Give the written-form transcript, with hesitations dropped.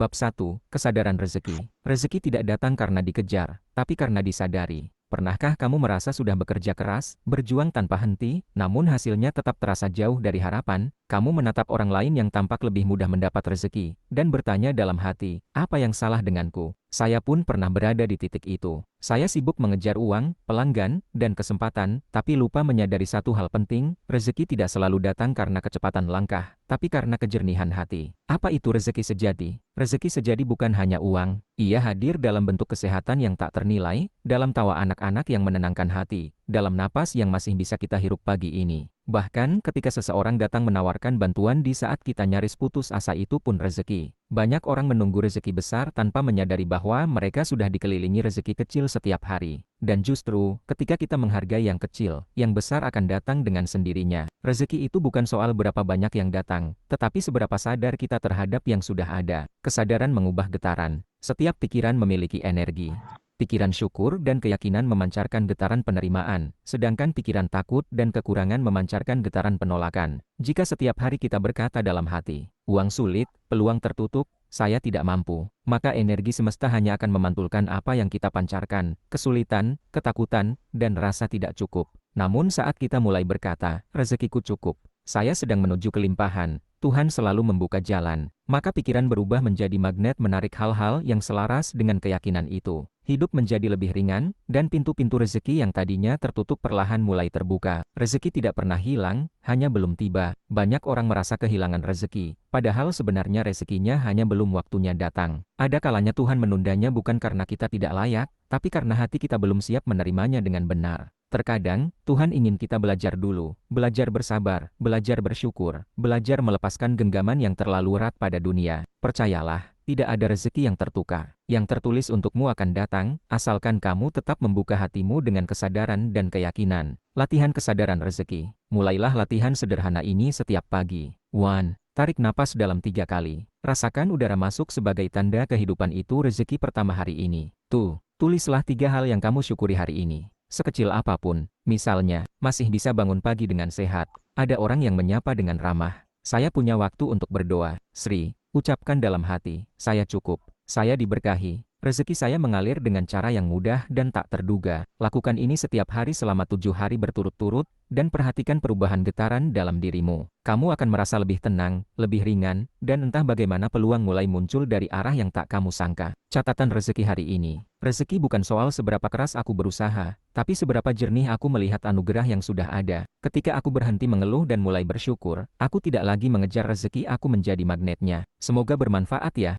Bab 1. Kesadaran rezeki. Rezeki tidak datang karena dikejar, tapi karena disadari. Pernahkah kamu merasa sudah bekerja keras, berjuang tanpa henti, namun hasilnya tetap terasa jauh dari harapan? Kamu menatap orang lain yang tampak lebih mudah mendapat rezeki, dan bertanya dalam hati, apa yang salah denganku? Saya pun pernah berada di titik itu. Saya sibuk mengejar uang, pelanggan, dan kesempatan, tapi lupa menyadari satu hal penting, rezeki tidak selalu datang karena kecepatan langkah, tapi karena kejernihan hati. Apa itu rezeki sejati? Rezeki sejati bukan hanya uang, ia hadir dalam bentuk kesehatan yang tak ternilai, dalam tawa anak-anak yang menenangkan hati, dalam napas yang masih bisa kita hirup pagi ini. Bahkan ketika seseorang datang menawarkan bantuan di saat kita nyaris putus asa, itu pun rezeki. Banyak orang menunggu rezeki besar tanpa menyadari bahwa mereka sudah dikelilingi rezeki kecil setiap hari. Dan justru, ketika kita menghargai yang kecil, yang besar akan datang dengan sendirinya. Rezeki itu bukan soal berapa banyak yang datang, tetapi seberapa sadar kita terhadap yang sudah ada. Kesadaran mengubah getaran. Setiap pikiran memiliki energi. Pikiran syukur dan keyakinan memancarkan getaran penerimaan, sedangkan pikiran takut dan kekurangan memancarkan getaran penolakan. Jika setiap hari kita berkata dalam hati, uang sulit, peluang tertutup, saya tidak mampu, maka energi semesta hanya akan memantulkan apa yang kita pancarkan, kesulitan, ketakutan, dan rasa tidak cukup. Namun saat kita mulai berkata, rezekiku cukup, saya sedang menuju kelimpahan, Tuhan selalu membuka jalan, maka pikiran berubah menjadi magnet menarik hal-hal yang selaras dengan keyakinan itu. Hidup menjadi lebih ringan, dan pintu-pintu rezeki yang tadinya tertutup perlahan mulai terbuka. Rezeki tidak pernah hilang, hanya belum tiba. Banyak orang merasa kehilangan rezeki, padahal sebenarnya rezekinya hanya belum waktunya datang. Ada kalanya Tuhan menundanya bukan karena kita tidak layak, tapi karena hati kita belum siap menerimanya dengan benar. Terkadang, Tuhan ingin kita belajar dulu, belajar bersabar, belajar bersyukur, belajar melepaskan genggaman yang terlalu erat pada dunia. Percayalah, tidak ada rezeki yang tertukar. Yang tertulis untukmu akan datang, asalkan kamu tetap membuka hatimu dengan kesadaran dan keyakinan. Latihan kesadaran rezeki. Mulailah latihan sederhana ini setiap pagi. 1. Tarik napas dalam 3 kali. Rasakan udara masuk sebagai tanda kehidupan, itu rezeki pertama hari ini. 2. Tulislah 3 hal yang kamu syukuri hari ini. Sekecil apapun, misalnya, masih bisa bangun pagi dengan sehat. Ada orang yang menyapa dengan ramah. Saya punya waktu untuk berdoa. 3. Ucapkan dalam hati, saya cukup, saya diberkahi, rezeki saya mengalir dengan cara yang mudah dan tak terduga. Lakukan ini setiap hari selama 7 hari berturut-turut, dan perhatikan perubahan getaran dalam dirimu. Kamu akan merasa lebih tenang, lebih ringan, dan entah bagaimana peluang mulai muncul dari arah yang tak kamu sangka. Catatan rezeki hari ini. Rezeki bukan soal seberapa keras aku berusaha, tapi seberapa jernih aku melihat anugerah yang sudah ada. Ketika aku berhenti mengeluh dan mulai bersyukur, aku tidak lagi mengejar rezeki, aku menjadi magnetnya. Semoga bermanfaat ya.